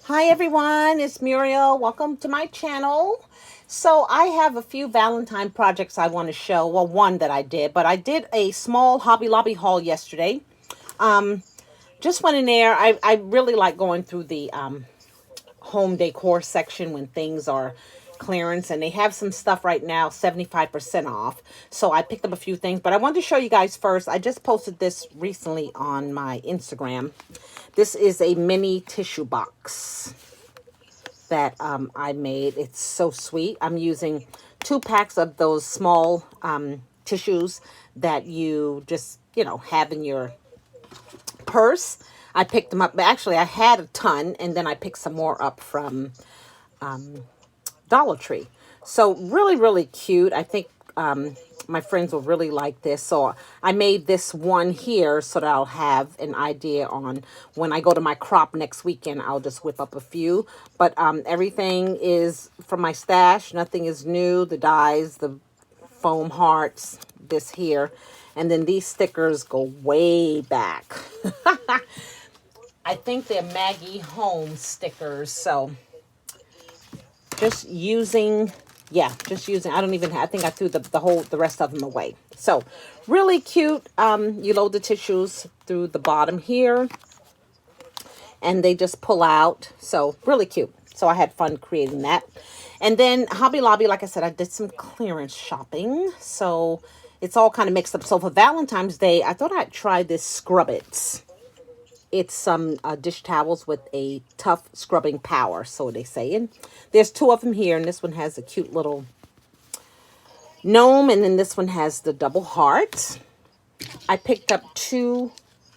Hi everyone, it's Muriel. Welcome to my channel. So I have a few Valentine projects I want to show. Well, one that I did, but I did a small Hobby Lobby haul yesterday. Just went in there. I really like going through the home decor section when things are clearance, and they have some stuff right now 75% off. So I picked up a few things, but I wanted to show you guys first. I just posted this recently on my Instagram. This is a mini tissue box that I made. It's so sweet. I'm using 2 packs of those small tissues that you just, have in your purse. I picked them up. Actually, I had a ton, and then I picked some more up from Dollar Tree. So really, really cute. I think my friends will really like this. So I made this one here so that I'll have an idea on when I go to my crop next weekend. I'll just whip up a few. But everything is from my stash. Nothing is new. The dies, the foam hearts, this here. And then these stickers go way back. I think they're Maggie Home stickers. So just using, I don't even have, I think I threw the rest of them away. So really cute. You load the tissues through the bottom here and they just pull out. So really cute. So I had fun creating that. And then Hobby Lobby, like I said, I did some clearance shopping. So it's all kind of mixed up. So for Valentine's Day, I thought I'd try this Scrub-Its. It's some dish towels with a tough scrubbing power, so they say. And there's 2 of them here, and this one has a cute little gnome, and then this one has the double heart. I picked up 2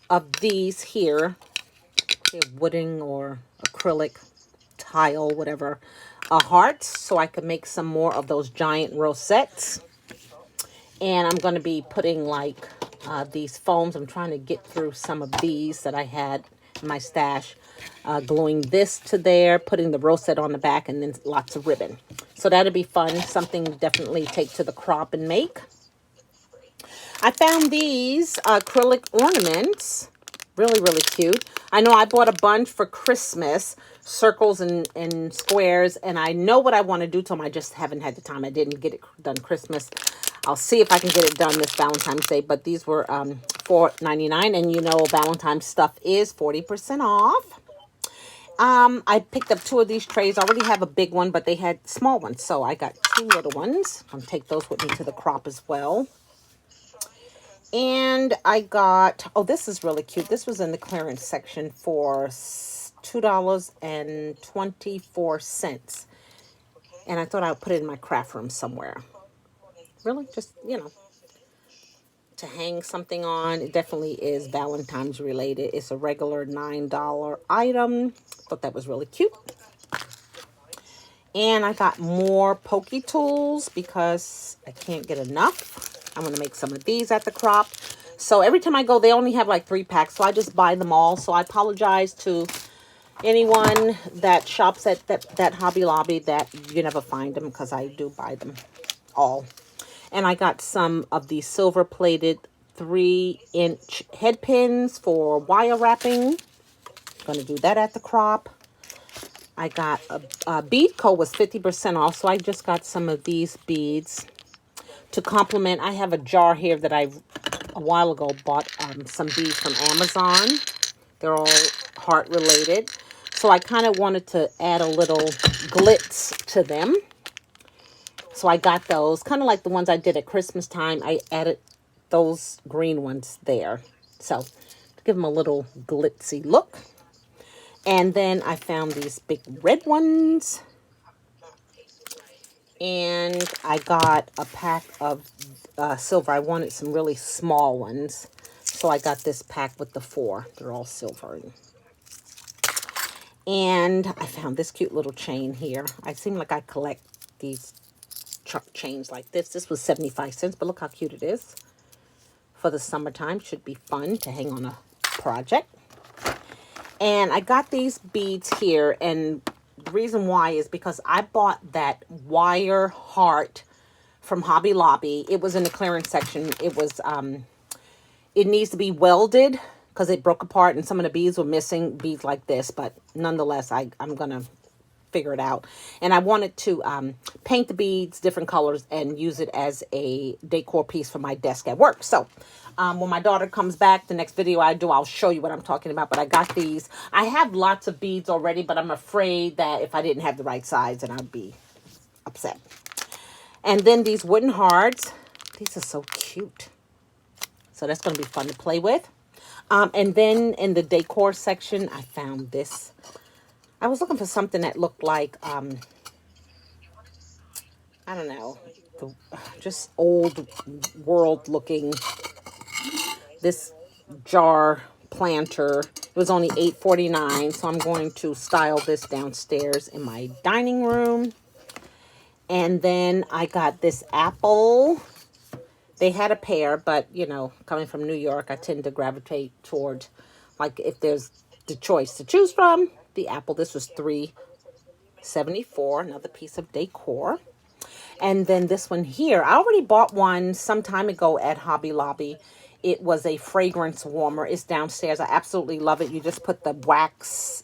of these here. They're wooden or acrylic tile, whatever, hearts, so I could make some more of those giant rosettes. And I'm going to be putting like these foams. I'm trying to get through some of these that I had in my stash. Gluing this to there, putting the rosette on the back, and then lots of ribbon. So that'll be fun. Something definitely take to the crop and make. I found these acrylic ornaments. Really, really cute. I know I bought a bunch for Christmas, circles and squares, and I know what I want to do to them. I just haven't had the time. I didn't get it done Christmas. I'll see if I can get it done this Valentine's Day, but these were $4.99, and Valentine's stuff is 40% off. I picked up 2 of these trays. I already have a big one, but they had small ones, so I got 2 little ones. I'll take those with me to the crop as well. And I got, oh, this is really cute. This was in the clearance section for $2.24. And I thought I would put it in my craft room somewhere. Really, just, to hang something on. It definitely is Valentine's related. It's a regular $9 item. Thought that was really cute. And I got more pokey tools because I can't get enough. I'm going to make some of these at the crop. So every time I go, they only have like 3 packs. So I just buy them all. So I apologize to anyone that shops at that Hobby Lobby that you never find them, because I do buy them all. And I got some of these silver plated 3-inch head pins for wire wrapping. Going to do that at the crop. I got a bead co was 50% off, so I just got some of these beads to complement. I have a jar here that I a while ago bought some beads from Amazon. They're all heart related, so I kind of wanted to add a little glitz to them. So I got those, kind of like the ones I did at Christmas time. I added those green ones there, so to give them a little glitzy look. And then I found these big red ones. And I got a pack of silver. I wanted some really small ones. So I got this pack with the 4. They're all silver. And I found this cute little chain here. I seem like I collect these chains like this. This was 75 cents, but look how cute it is. For the summertime, should be fun to hang on a project. And I got these beads here, and the reason why is because I bought that wire heart from Hobby Lobby. It was in the clearance section. It was, it needs to be welded because it broke apart and some of the beads were missing, beads like this. But nonetheless, I'm going to figure it out. And I wanted to paint the beads different colors and use it as a decor piece for my desk at work. So when my daughter comes back, the next video I do, I'll show you what I'm talking about. But I got these. I have lots of beads already, but I'm afraid that if I didn't have the right size, then I'd be upset. And then these wooden hearts. These are so cute. So that's going to be fun to play with. And then in the decor section, I found this. I was looking for something that looked like, I don't know, just old world looking. This jar planter. It was only $8.49, so I'm going to style this downstairs in my dining room. And then I got this apple. They had a pear, but, you know, coming from New York, I tend to gravitate toward, like, if there's the choice to choose from, the apple. This was $3.74, another piece of decor. And then this one here, I already bought one some time ago at Hobby Lobby. It was a fragrance warmer. It's downstairs. I absolutely love it. You just put the wax,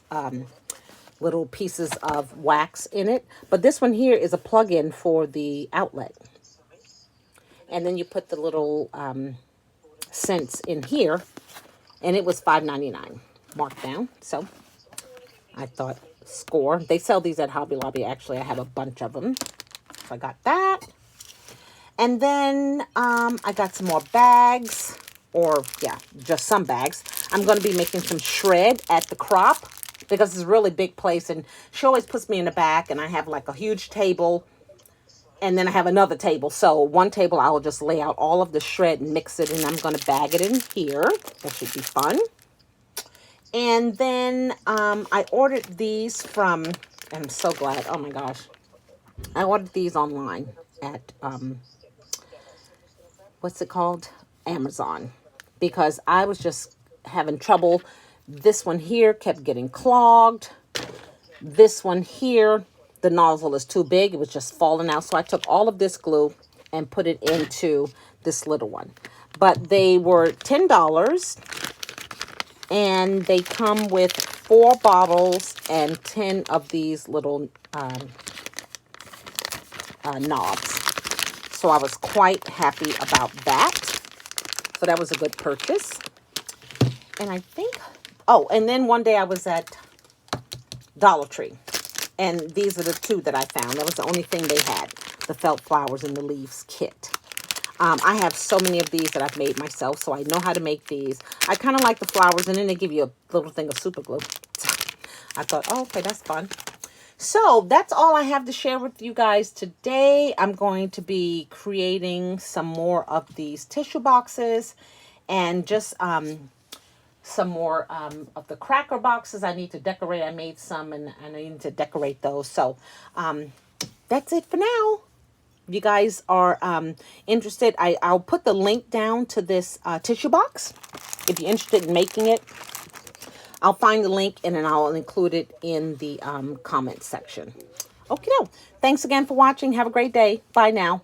little pieces of wax in it. But this one here is a plug-in for the outlet. And then you put the little scents in here. And it was $5.99 marked down. So I thought, score. They sell these at Hobby Lobby. Actually, I have a bunch of them. So I got that. And then I got some more bags. Or, yeah, just some bags. I'm going to be making some shred at the crop. Because it's a really big place. And she always puts me in the back. And I have like a huge table. And then I have another table. So one table I will just lay out all of the shred and mix it. And I'm going to bag it in here. That should be fun. And then I ordered these from, and I'm so glad. Oh my gosh. I ordered these online at, what's it called? Amazon. Because I was just having trouble. This one here kept getting clogged. This one here, the nozzle is too big. It was just falling out. So I took all of this glue and put it into this little one. But they were $10. And they come with 4 bottles and 10 of these little knobs. So I was quite happy about that. So that was a good purchase. And I think, oh, and then one day I was at Dollar Tree. And these are the 2 that I found. That was the only thing they had. The felt flowers and the leaves kit. I have so many of these that I've made myself, so I know how to make these. I kind of like the flowers, and then they give you a little thing of super glue. So I thought, oh, okay, that's fun. So that's all I have to share with you guys today. I'm going to be creating some more of these tissue boxes and just some more of the cracker boxes I need to decorate. I made some, and I need to decorate those. So that's it for now. If you guys are interested, I'll put the link down to this tissue box. If you're interested in making it, I'll find the link and then I'll include it in the comment section. Okay, thanks again for watching. Have a great day. Bye now.